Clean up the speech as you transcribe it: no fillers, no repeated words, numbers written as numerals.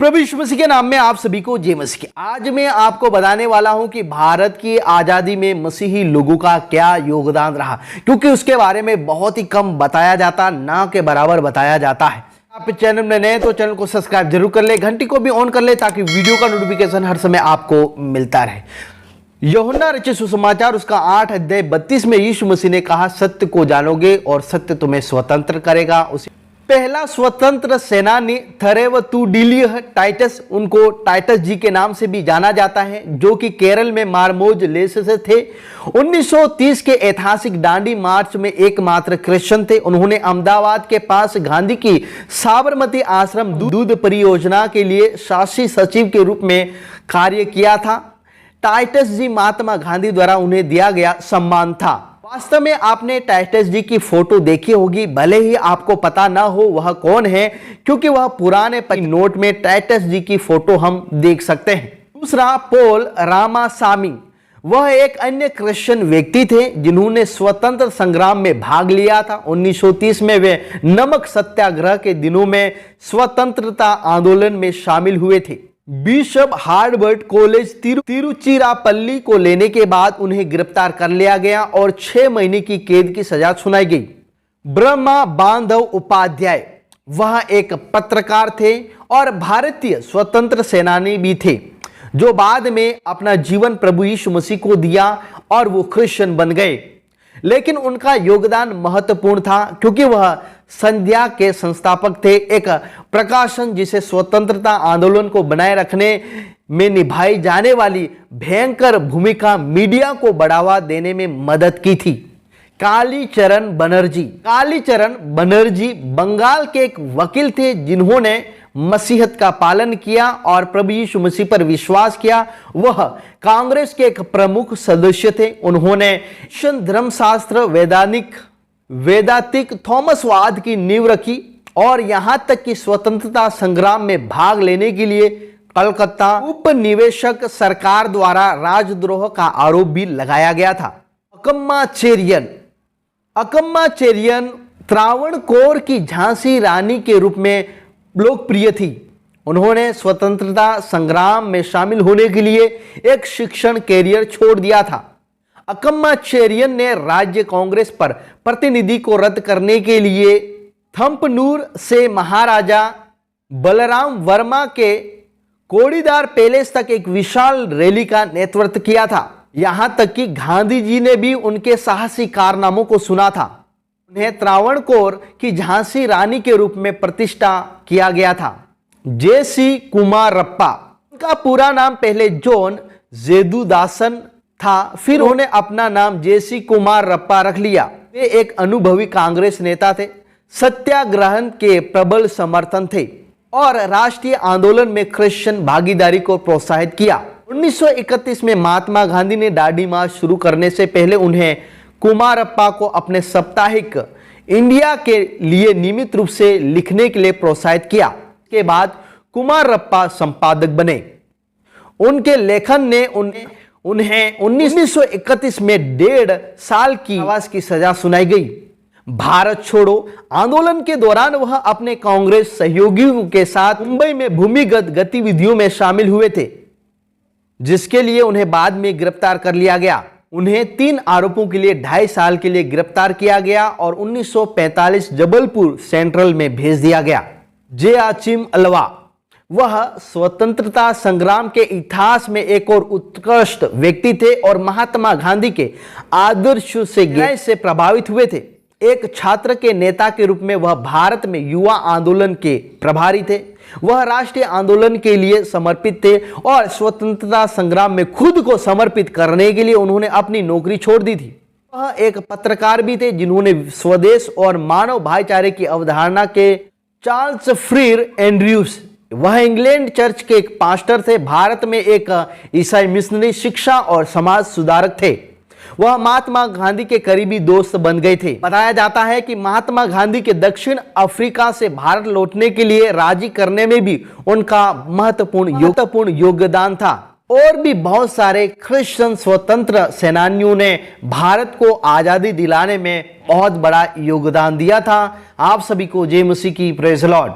प्रभु यीशु मसीह के नाम में आप सभी को जय मसीह। आज मैं आपको बताने वाला हूं कि भारत की आज़ादी में मसीही लोगों का क्या योगदान रहा, क्योंकि उसके बारे में बहुत ही कम बताया जाता, ना के बराबर बताया जाता है। आप चैनल में नए तो चैनल को सब्सक्राइब जरूर कर ले, घंटी को भी ऑन कर ले ताकि वीडियो का नोटिफिकेशन हर समय आपको मिलता रहे। यूहन्ना रचित सुसमाचार उसका 8 अध्याय 32 में यीशु मसीह ने कहा, सत्य को जानोगे और सत्य तुम्हें स्वतंत्र करेगा। उसी पहला स्वतंत्र सेनानी थरेवतुडिलियस टाइटस, उनको टाइटस जी के नाम से भी जाना जाता है, जो कि केरल में मारमोज लेस से थे। 1930 के ऐतिहासिक दांडी मार्च में एकमात्र क्रिश्चियन थे। उन्होंने अहमदाबाद के पास गांधी की साबरमती आश्रम दूध परियोजना के लिए शासी सचिव के रूप में कार्य किया था। टाइटस जी महात्मा गांधी द्वारा उन्हें दिया गया सम्मान था। वास्तव में आपने टाइटस जी की फोटो देखी होगी, भले ही आपको पता ना हो वह कौन है, क्योंकि वह पुराने नोट में टाइटस जी की फोटो हम देख सकते हैं। दूसरा, पॉल रामासामी, वह एक अन्य क्रिश्चियन व्यक्ति थे जिन्होंने स्वतंत्र संग्राम में भाग लिया था। 1930 में वे नमक सत्याग्रह के दिनों में स्वतंत्रता आंदोलन में शामिल हुए थे। बिशप हार्वर्ड कॉलेज तिरुचिरापल्ली को लेने के बाद उन्हें गिरफ्तार कर लिया गया और 6 महीने की कैद की सजा सुनाई गई। ब्रह्मा बांधव उपाध्याय, वह एक पत्रकार थे और भारतीय स्वतंत्र सेनानी भी थे, जो बाद में अपना जीवन प्रभु यीशु मसीह को दिया और वो क्रिश्चियन बन गए। लेकिन उनका योगदान महत्वपूर्ण था, क्योंकि वह संध्या के संस्थापक थे, एक प्रकाशन जिसे स्वतंत्रता आंदोलन को बनाए रखने में निभाई जाने वाली भयंकर भूमिका मीडिया को बढ़ावा देने में मदद की थी। कालीचरण बनर्जी बंगाल के एक वकील थे जिन्होंने मसीहत का पालन किया और प्रभु यीशु मसीह पर विश्वास किया। वह कांग्रेस के एक प्रमुख सदस्य थे। उन्होंने धर्मशास्त्र, वेदांतिक थॉमसवाद की नींव रखी और यहां तक कि स्वतंत्रता संग्राम में भाग लेने के लिए कलकत्ता उपनिवेशक सरकार द्वारा राजद्रोह का आरोप भी लगाया गया था। अकम्मा चेरियन त्रावणकोर की झांसी रानी के रूप में लोकप्रिय थी। उन्होंने स्वतंत्रता संग्राम में शामिल होने के लिए एक शिक्षण कैरियर छोड़ दिया था। अकम्मा चेरियन ने राज्य कांग्रेस पर प्रतिनिधि को रद्द करने के लिए थम्पनूर से महाराजा बलराम वर्मा के कोड़ीदार पैलेस तक एक विशाल रैली का नेतृत्व किया था। यहां तक कि गांधी जी ने भी उनके साहसी कारनामों को सुना था। उन्हें त्रावणकोर की झांसी रानी के रूप में प्रतिष्ठा किया गया था। जेसी कुमारप्पा, उनका पूरा नाम पहले जॉन जेदुदासन था, फिर उन्होंने अपना नाम जेसी कुमारप्पा रख लिया। वे एक अनुभवी कांग्रेस नेता थे, सत्याग्रहण के प्रबल समर्थन थे और राष्ट्रीय आंदोलन में क्रिश्चियन भागीदारी को प्रोत्साहित किया। 1931 में महात्मा गांधी ने दांडी मार्च शुरू करने से पहले उन्हें कुमारप्पा को अपने साप्ताहिक इंडिया के लिए नियमित रूप से लिखने के लिए प्रोत्साहित किया। के बाद कुमारप्पा संपादक बने। उनके लेखन ने उन्हें 1931 में 1.5 साल की कारावास की सजा सुनाई गई। भारत छोड़ो आंदोलन के दौरान वह अपने कांग्रेस सहयोगियों के साथ मुंबई में भूमिगत गतिविधियों में शामिल हुए थे, जिसके लिए उन्हें बाद में गिरफ्तार कर लिया गया। उन्हें 3 आरोपों के लिए 2.5 साल के लिए गिरफ्तार किया गया और 1945 जबलपुर सेंट्रल में भेज दिया गया। जेआचिम अल्वा, वह स्वतंत्रता संग्राम के इतिहास में एक और उत्कृष्ट व्यक्ति थे और महात्मा गांधी के आदर्श से गहराई से प्रभावित हुए थे। एक छात्र के नेता के रूप में वह भारत में युवा आंदोलन के प्रभारी थे। वह राष्ट्रीय आंदोलन के लिए समर्पित थे और स्वतंत्रता संग्राम में खुद को समर्पित करने के लिए उन्होंने अपनी नौकरी छोड़ दी थी। वह एक पत्रकार भी थे जिन्होंने स्वदेश और मानव भाईचारे की अवधारणा के चार्ल्स फ्रीर एंड्रयूस, वह इंग्लैंड चर्च के एक पास्टर थे, भारत में एक ईसाई मिशनरी, शिक्षा और समाज सुधारक थे। वह महात्मा गांधी के करीबी दोस्त बन गए थे। बताया जाता है कि महात्मा गांधी के दक्षिण अफ्रीका से भारत लौटने के लिए राजी करने में भी उनका महत्वपूर्ण योगदान था। और भी बहुत सारे क्रिश्चियन स्वतंत्र सेनानियों ने भारत को आजादी दिलाने में बहुत बड़ा योगदान दिया था। आप सभी को जय मसीह की, प्रेज द लॉर्ड।